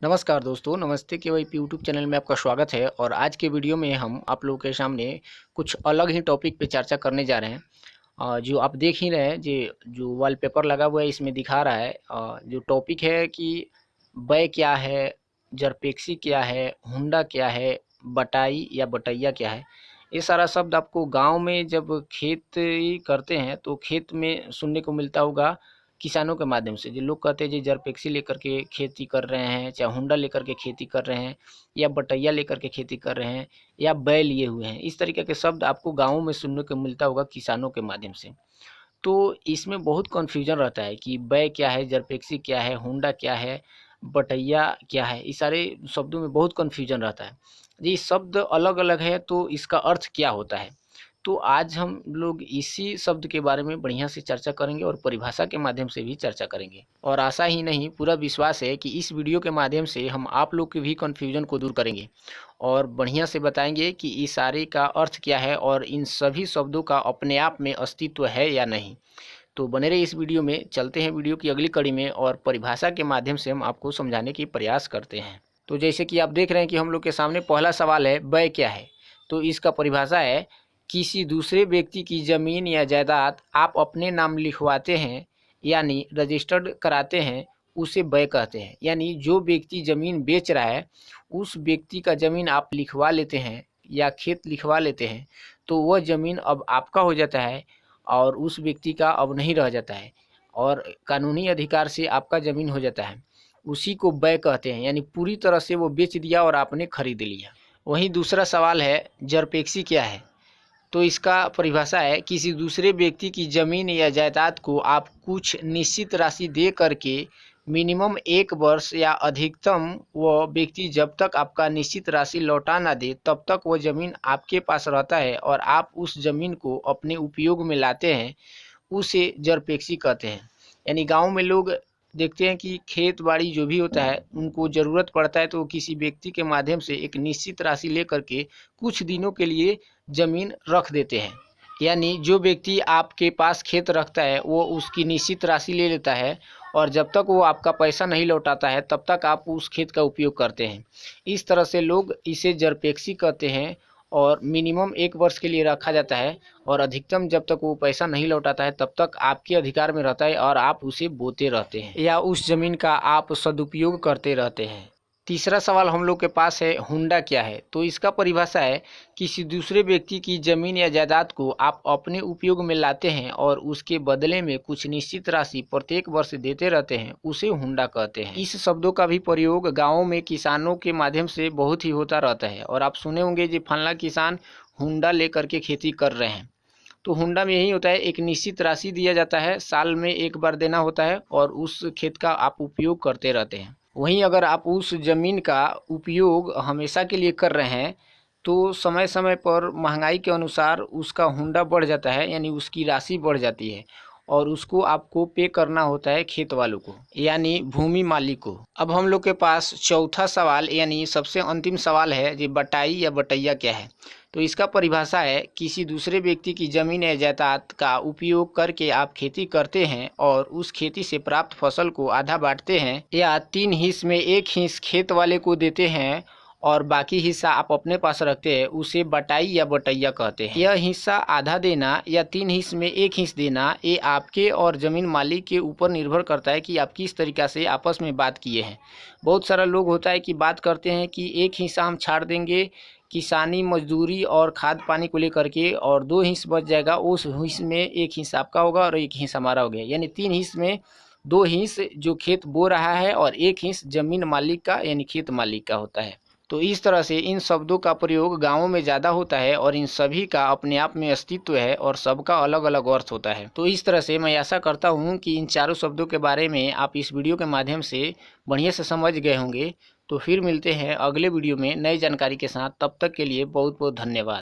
नमस्कार दोस्तों, नमस्ते केवाईपी यूट्यूब चैनल में आपका स्वागत है। और आज के वीडियो में हम आप लोगों के सामने कुछ अलग ही टॉपिक पे चर्चा करने जा रहे हैं। जो आप देख ही रहे हैं, जो वॉलपेपर लगा हुआ है इसमें दिखा रहा है। जो टॉपिक है कि बै क्या है, जरपेक्सी क्या है, हुंडा क्या है, बटाई या बटैया क्या है। ये सारा शब्द आपको गांव में जब खेती करते हैं तो खेत में सुनने को मिलता होगा किसानों के माध्यम से। जो लोग कहते हैं जी जरपेक्सी लेकर के खेती कर रहे हैं, चाहे हुंडा लेकर के खेती कर रहे हैं, या बटैया लेकर के खेती कर रहे हैं, या बैल लिए हुए हैं। इस तरीके के शब्द आपको गाँव में सुनने को मिलता होगा किसानों के माध्यम से। तो इसमें बहुत कन्फ्यूजन रहता है कि बै क्या है, जरपेक्सी क्या है, हुंडा क्या है, बटैया क्या है। इस सारे शब्दों में बहुत कन्फ्यूजन रहता है। ये शब्द अलग अलग है तो इसका अर्थ क्या होता है। तो आज हम लोग इसी शब्द के बारे में बढ़िया से चर्चा करेंगे और परिभाषा के माध्यम से भी चर्चा करेंगे। और आशा ही नहीं, पूरा विश्वास है कि इस वीडियो के माध्यम से हम आप लोग के भी कन्फ्यूजन को दूर करेंगे और बढ़िया से बताएंगे कि इस सारे का अर्थ क्या है और इन सभी शब्दों का अपने आप में अस्तित्व है या नहीं। तो बने रहिए इस वीडियो में। चलते हैं वीडियो की अगली कड़ी में और परिभाषा के माध्यम से हम आपको समझाने की प्रयास करते हैं। तो जैसे कि आप देख रहे हैं कि हम लोग के सामने पहला सवाल है, बै क्या है। तो इसका परिभाषा है, किसी दूसरे व्यक्ति की ज़मीन या जायदाद आप अपने नाम लिखवाते हैं यानी रजिस्टर्ड कराते हैं, उसे बै कहते हैं। यानी जो व्यक्ति ज़मीन बेच रहा है उस व्यक्ति का ज़मीन आप लिखवा लेते हैं या खेत लिखवा लेते हैं, तो वह ज़मीन अब आपका हो जाता है और उस व्यक्ति का अब नहीं रह जाता है और कानूनी अधिकार से आपका ज़मीन हो जाता है। उसी को बै कहते हैं, यानी पूरी तरह से वो बेच दिया और आपने खरीद लिया। वहीं दूसरा सवाल है, जरपेक्सी क्या है। तो इसका परिभाषा है, किसी दूसरे व्यक्ति की ज़मीन या जायदाद को आप कुछ निश्चित राशि दे करके मिनिमम 1 वर्ष या अधिकतम वह व्यक्ति जब तक आपका निश्चित राशि लौटा ना दे तब तक वह ज़मीन आपके पास रहता है और आप उस ज़मीन को अपने उपयोग में लाते हैं, उसे जरपेक्सी कहते हैं। यानी गांव में लोग देखते हैं कि खेत बाड़ी जो भी होता है उनको ज़रूरत पड़ता है तो वो किसी व्यक्ति के माध्यम से एक निश्चित राशि ले करके कुछ दिनों के लिए ज़मीन रख देते हैं। यानी जो व्यक्ति आपके पास खेत रखता है वो उसकी निश्चित राशि ले लेता है और जब तक वो आपका पैसा नहीं लौटाता है तब तक आप उस खेत का उपयोग करते हैं। इस तरह से लोग इसे जरपेक्सी कहते हैं और मिनिमम 1 वर्ष के लिए रखा जाता है और अधिकतम जब तक वो पैसा नहीं लौटाता है तब तक आपके अधिकार में रहता है और आप उसे बोते रहते हैं या उस ज़मीन का आप सदुपयोग करते रहते हैं। तीसरा सवाल हम लोग के पास है, हुंडा क्या है। तो इसका परिभाषा है, किसी दूसरे व्यक्ति की ज़मीन या जायदाद को आप अपने उपयोग में लाते हैं और उसके बदले में कुछ निश्चित राशि प्रत्येक वर्ष देते रहते हैं, उसे हुंडा कहते हैं। इस शब्दों का भी प्रयोग गाँवों में किसानों के माध्यम से बहुत ही होता रहता है और आप सुने होंगे जी फलाना किसान हुंडा लेकर के खेती कर रहे हैं। तो हुंडा में यही होता है, एक निश्चित राशि दिया जाता है, साल में 1 बार देना होता है और उस खेत का आप उपयोग करते रहते हैं। वहीं अगर आप उस ज़मीन का उपयोग हमेशा के लिए कर रहे हैं तो समय समय पर महंगाई के अनुसार उसका हुंडा बढ़ जाता है, यानी उसकी राशि बढ़ जाती है और उसको आपको पे करना होता है खेत वालों को, यानी भूमि मालिक को। अब हम लोग के पास चौथा सवाल यानी सबसे अंतिम सवाल है, जी बटाई या बटैया क्या है। तो इसका परिभाषा है, किसी दूसरे व्यक्ति की ज़मीन या जायदाद का उपयोग करके आप खेती करते हैं और उस खेती से प्राप्त फसल को आधा बांटते हैं या 3 हिस्से में 1 हिस्सा खेत वाले को देते हैं और बाकी हिस्सा आप अपने पास रखते हैं, उसे बटाई या बटैया कहते हैं। यह हिस्सा आधा देना या 3 हिस्से में 1 हिस्सा देना, ये आपके और ज़मीन मालिक के ऊपर निर्भर करता है कि आप किस तरीक़ा से आपस में बात किए हैं। बहुत सारा लोग होता है कि बात करते हैं कि 1 हिस्सा हम छाड़ देंगे किसानी मजदूरी और खाद पानी को लेकर के और 2 हिस्सा बच जाएगा, उस हिस्से में 1 हिस्सा आपका होगा और 1 हिस्सा हमारा हो गया। यानी 3 हिस्से में 2 हिस्से जो खेत बो रहा है और 1 हिस्सा ज़मीन मालिक का यानी खेत मालिक का होता है। तो इस तरह से इन शब्दों का प्रयोग गाँवों में ज़्यादा होता है और इन सभी का अपने आप में अस्तित्व है और सबका अलग अलग अर्थ होता है। तो इस तरह से मैं आशा करता हूँ कि इन चारों शब्दों के बारे में आप इस वीडियो के माध्यम से बढ़िया से समझ गए होंगे। तो फिर मिलते हैं अगले वीडियो में नई जानकारी के साथ, तब तक के लिए बहुत बहुत धन्यवाद।